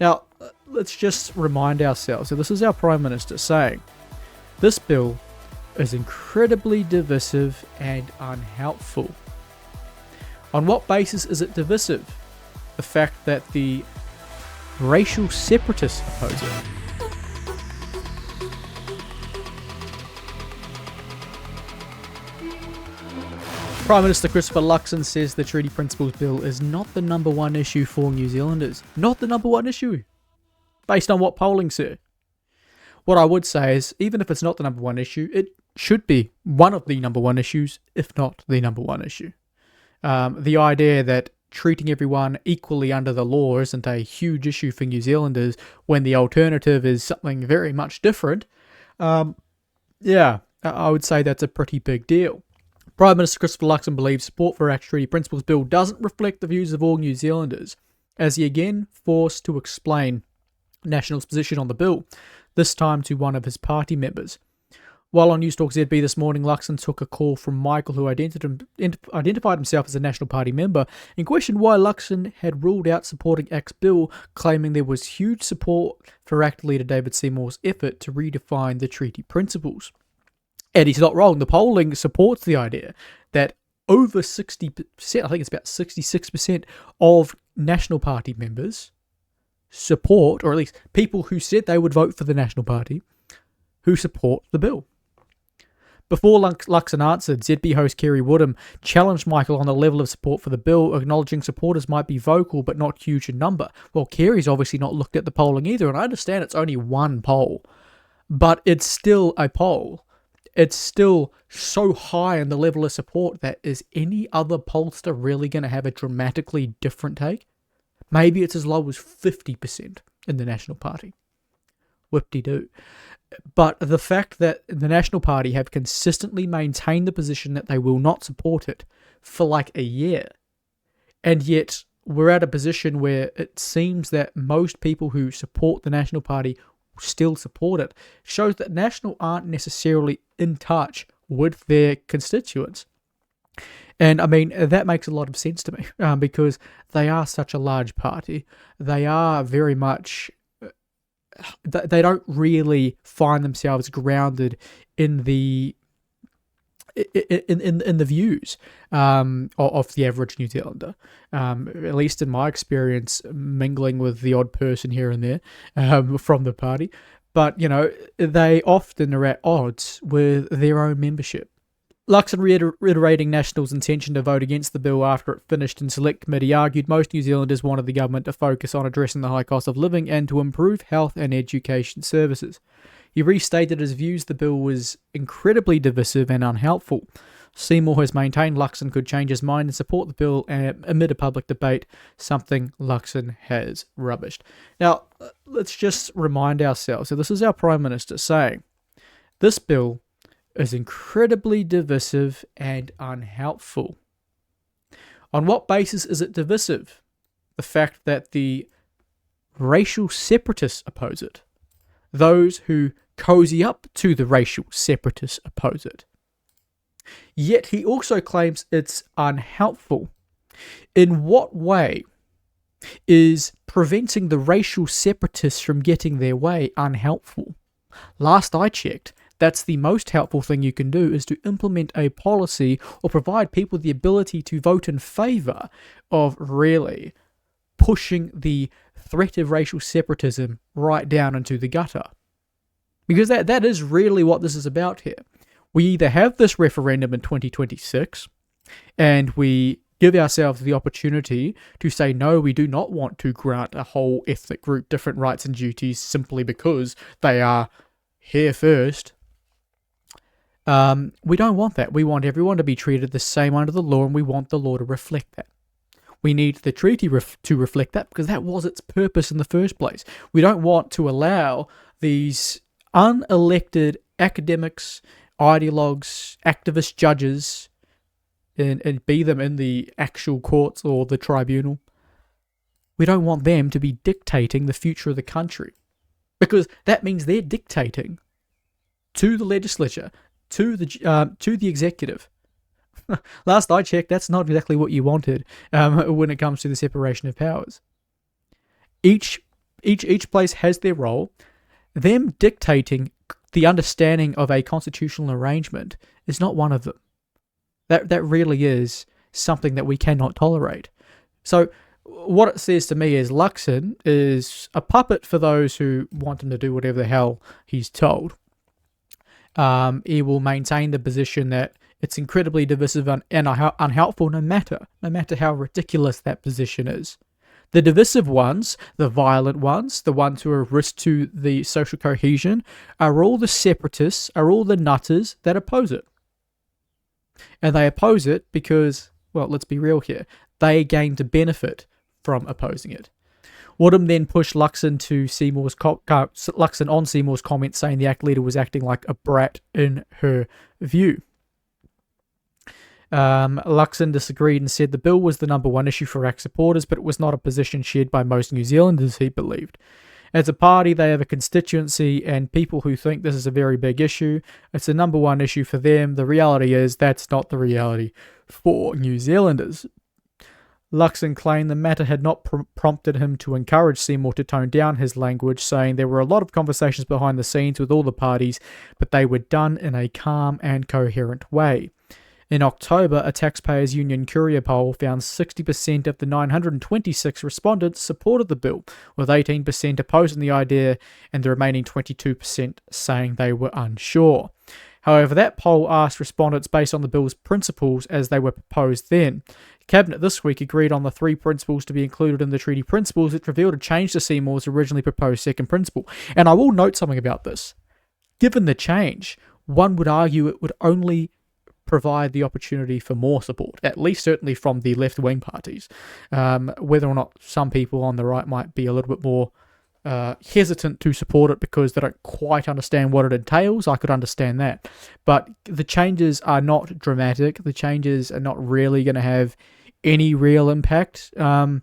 Now, let's just remind ourselves that this is our Prime Minister saying this bill is incredibly divisive and unhelpful. On what basis is it divisive? The fact that the racial separatists oppose it. Prime Minister Christopher Luxon says the Treaty Principles Bill is not the number one issue for New Zealanders. Not the number one issue. Based on what polling, sir? What I would say is, even if it's not the number one issue, it should be one of the number one issues, if not the number one issue. The idea that treating everyone equally under the law isn't a huge issue for New Zealanders when the alternative is something very much different, I would say that's a pretty big deal. Prime Minister Christopher Luxon believes support for Act's Treaty Principles Bill doesn't reflect the views of all New Zealanders, as he again forced to explain National's position on the bill, this time to one of his party members. While on Newstalk ZB this morning, Luxon took a call from Michael, who identified himself as a National Party member, and questioned why Luxon had ruled out supporting Act's bill, claiming there was huge support for Act leader David Seymour's effort to redefine the treaty principles. And he's not wrong. The polling supports the idea that over 60%, I think it's about 66% of National Party members support, or at least people who said they would vote for the National Party, who support the bill. Before Luxon answered, ZB host Kerry Woodham challenged Michael on the level of support for the bill, acknowledging supporters might be vocal but not huge in number. Well, Kerry's obviously not looked at the polling either, and I understand it's only one poll, but it's still a poll. It's still so high in the level of support that is any other pollster really going to have a dramatically different take? Maybe it's as low as 50% in the National Party. Whip-de-doo. But the fact that the National Party have consistently maintained the position that they will not support it for like a year, and yet we're at a position where it seems that most people who support the National Party still support it, shows that National aren't necessarily in touch with their constituents. And I mean, that makes a lot of sense to me, because they are such a large party. They are very much, they don't really find themselves grounded in the in the views of the average New Zealander, at least in my experience, mingling with the odd person here and there from the party. But, you know, they often are at odds with their own membership. Luxon, reiterating National's intention to vote against the bill after it finished in select committee, argued most New Zealanders wanted the government to focus on addressing the high cost of living and to improve health and education services. He restated his views the bill was incredibly divisive and unhelpful. Seymour has maintained Luxon could change his mind and support the bill amid a public debate, something Luxon has rubbished. Now, let's just remind ourselves, so this is our Prime Minister saying, this bill is incredibly divisive and unhelpful. On what basis is it divisive? The fact that the racial separatists oppose it. Those who cozy up to the racial separatists oppose it. Yet he also claims it's unhelpful. In what way is preventing the racial separatists from getting their way unhelpful? Last I checked, that's the most helpful thing you can do, is to implement a policy or provide people the ability to vote in favour of really pushing the threat of racial separatism right down into the gutter. Because that is really what this is about here. We either have this referendum in 2026 and we give ourselves the opportunity to say, no, we do not want to grant a whole ethnic group different rights and duties simply because they are here first. We don't want that. We want everyone to be treated the same under the law, and we want the law to reflect that. We need the treaty to reflect that, because that was its purpose in the first place. We don't want to allow these unelected academics, ideologues, activist judges, and be them in the actual courts or the tribunal. We don't want them to be dictating the future of the country, because that means they're dictating to the legislature, to the executive. Last I checked, that's not exactly what you wanted when it comes to the separation of powers. Each each place has their role. Them dictating the understanding of a constitutional arrangement is not one of them. That really is something that we cannot tolerate. So what it says to me is Luxon is a puppet for those who want him to do whatever the hell he's told. He will maintain the position that it's incredibly divisive and unhelpful, no matter how ridiculous that position is. The divisive ones, the violent ones, the ones who are a risk to the social cohesion, are all the separatists, are all the nutters that oppose it. And they oppose it because, well, let's be real here, they gain to benefit from opposing it. Woodham then pushed Luxon on Seymour's comments, saying the ACT leader was acting like a brat in her view. Luxon disagreed and said the bill was the number one issue for ACT supporters, but it was not a position shared by most New Zealanders, he believed. As a party, they have a constituency and people who think this is a very big issue. It's the number one issue for them. The reality is that's not the reality for New Zealanders. Luxon claimed the matter had not prompted him to encourage Seymour to tone down his language, saying there were a lot of conversations behind the scenes with all the parties, but they were done in a calm and coherent way. In October, a Taxpayers Union Courier poll found 60% of the 926 respondents supported the bill, with 18% opposing the idea and the remaining 22% saying they were unsure. However, that poll asked respondents based on the bill's principles as they were proposed then. Cabinet this week agreed on the 3 principles to be included in the treaty principles, which revealed a change to Seymour's originally proposed second principle. And I will note something about this. Given the change, one would argue it would only provide the opportunity for more support, at least certainly from the left-wing parties. Whether or not some people on the right might be a little bit more hesitant to support it because they don't quite understand what it entails, I could understand that. But the changes are not dramatic. The changes are not really going to have any real impact. But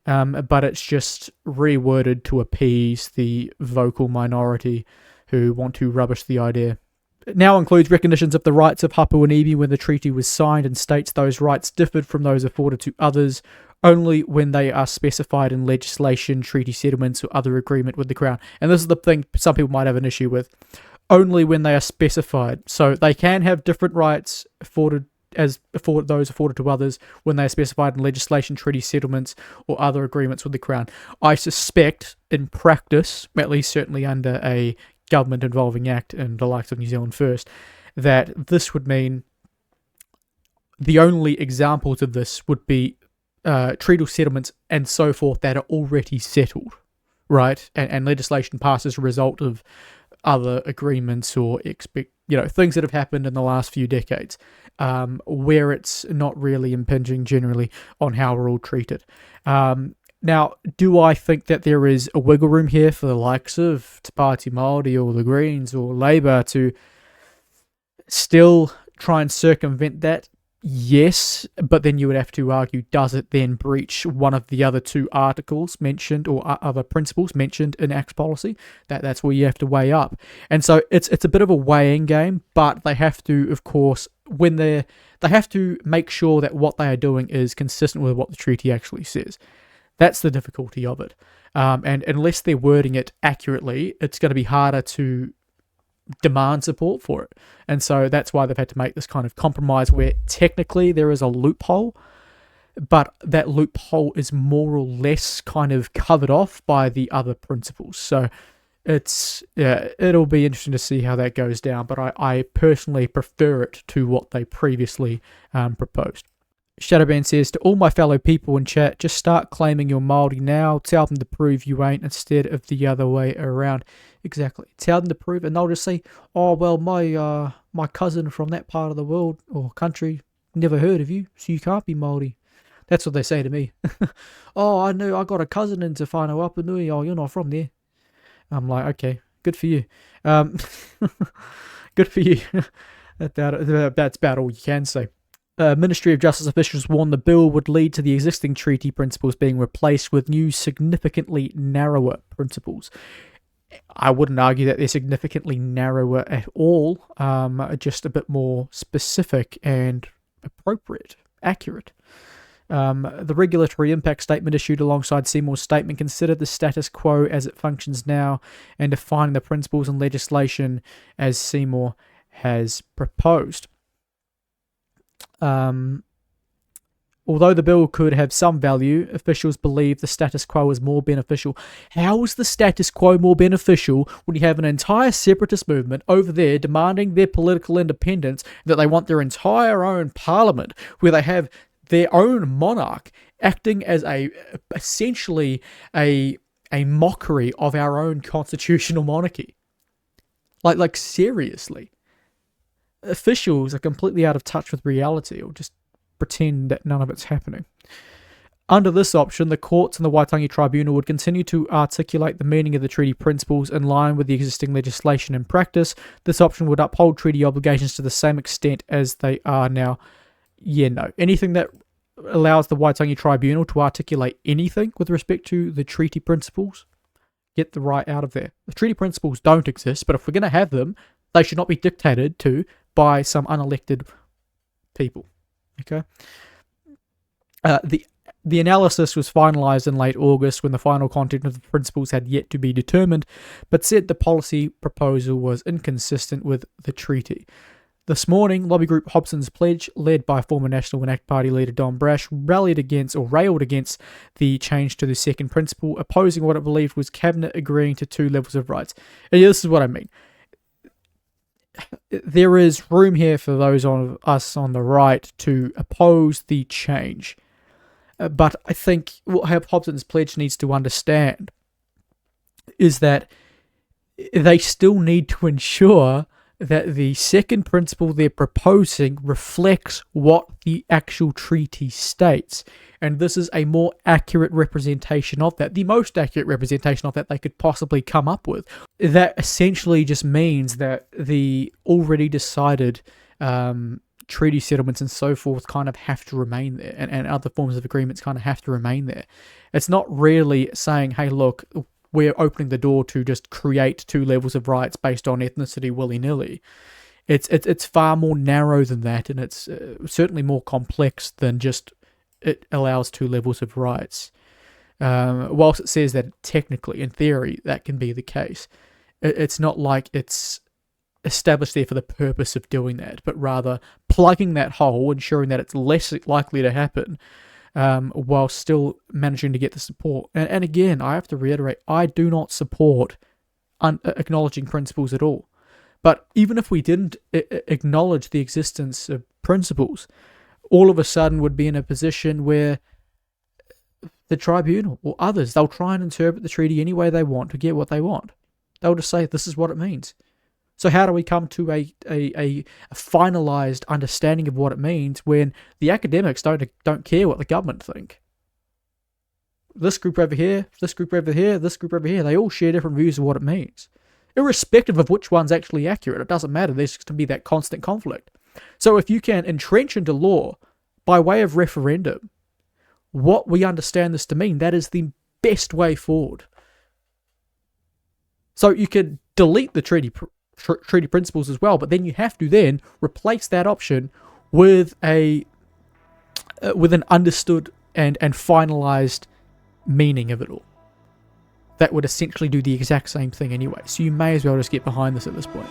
it's just reworded to appease the vocal minority who want to rubbish the idea. It now includes recognitions of the rights of Papua New Guinea when the treaty was signed, and states those rights differed from those afforded to others only when they are specified in legislation, treaty settlements, or other agreement with the Crown. And this is the thing some people might have an issue with. Only when they are specified. So they can have different rights afforded those afforded to others when they are specified in legislation, treaty settlements, or other agreements with the Crown. I suspect, in practice, at least certainly under a government involving ACT and the likes of New Zealand First, that this would mean the only examples of this would be treaty settlements and so forth that are already settled, right? And legislation passed as a result of other agreements or things that have happened in the last few decades, where it's not really impinging generally on how we're all treated. Now, do I think that there is a wiggle room here for the likes of Te Pāti Māori or the Greens or Labour to still try and circumvent that? Yes, but then you would have to argue, does it then breach one of the other 2 articles mentioned or other principles mentioned in ACT's policy? That's where you have to weigh up. And so it's a bit of a weighing game, but they have to, of course, they have to make sure that what they are doing is consistent with what the treaty actually says. That's the difficulty of it. And unless they're wording it accurately, it's going to be harder to demand support for it. And so that's why they've had to make this kind of compromise where technically there is a loophole, but that loophole is more or less kind of covered off by the other principles. So it'll be interesting to see how that goes down, but I personally prefer it to what they previously proposed. Shadowban says, to all my fellow people in chat, just start claiming you're Māori now. Tell them to prove you ain't instead of the other way around. Exactly. Tell them to prove, and they'll just say, oh, well, my cousin from that part of the world or country never heard of you, so you can't be Māori. That's what they say to me. Oh, I got a cousin in Te Whānau Apanui. Oh, you're not from there. I'm like, okay, good for you. Good for you. That's about all you can say. Ministry of Justice officials warned the bill would lead to the existing treaty principles being replaced with new, significantly narrower principles. I wouldn't argue that they're significantly narrower at all, just a bit more specific and appropriate, accurate. The regulatory impact statement issued alongside Seymour's statement considered the status quo as it functions now and defining the principles and legislation as Seymour has proposed. Although the bill could have some value, officials believe the status quo is more beneficial. How is the status quo more beneficial when you have an entire separatist movement over there demanding their political independence, that they want their entire own parliament, where they have their own monarch acting as essentially a mockery of our own constitutional monarchy? Like seriously. Officials are completely out of touch with reality, or just pretend that none of it's happening. Under this option, the courts and the Waitangi Tribunal would continue to articulate the meaning of the treaty principles in line with the existing legislation and practice. This option would uphold treaty obligations to the same extent as they are now. Yeah, no. Anything that allows the Waitangi Tribunal to articulate anything with respect to the treaty principles, get the right out of there. The treaty principles don't exist, but if we're going to have them, they should not be dictated to by some unelected people. Okay. The analysis was finalised in late August when the final content of the principles had yet to be determined, but said the policy proposal was inconsistent with the treaty. This morning, lobby group Hobson's Pledge, led by former National and ACT Party leader Don Brash, railed against the change to the second principle, opposing what it believed was Cabinet agreeing to 2 levels of rights. And this is what I mean. There is room here for those of us on the right to oppose the change. But I think what Hobson's Pledge needs to understand is that they still need to ensure that the second principle they're proposing reflects what the actual treaty states. And this is a more accurate representation of that, the most accurate representation of that they could possibly come up with. That essentially just means that the already decided treaty settlements and so forth kind of have to remain there, and other forms of agreements kind of have to remain there. It's not really saying, hey, look, we're opening the door to just create 2 levels of rights based on ethnicity willy-nilly. It's far more narrow than that, and it's certainly more complex than just it allows 2 levels of rights. Whilst it says that technically, in theory, that can be the case, it's not like it's established there for the purpose of doing that, but rather plugging that hole, ensuring that it's less likely to happen, while still managing to get the support. And again, I have to reiterate, I do not support acknowledging principles at all. But even if we didn't acknowledge the existence of principles, all of a sudden would be in a position where the tribunal or others, they'll try and interpret the treaty any way they want to get what they want. They'll just say, this is what it means. So how do we come to a finalised understanding of what it means when the academics don't care what the government think? This group over here, this group over here, this group over here, they all share different views of what it means. Irrespective of which one's actually accurate, it doesn't matter. There's just going to be that constant conflict. So if you can entrench into law by way of referendum what we understand this to mean, that is the best way forward. So you could delete the treaty principles as well, but then you have to then replace that option with an understood and finalized meaning of it all. That would essentially do the exact same thing anyway, so you may as well just get behind this at this point.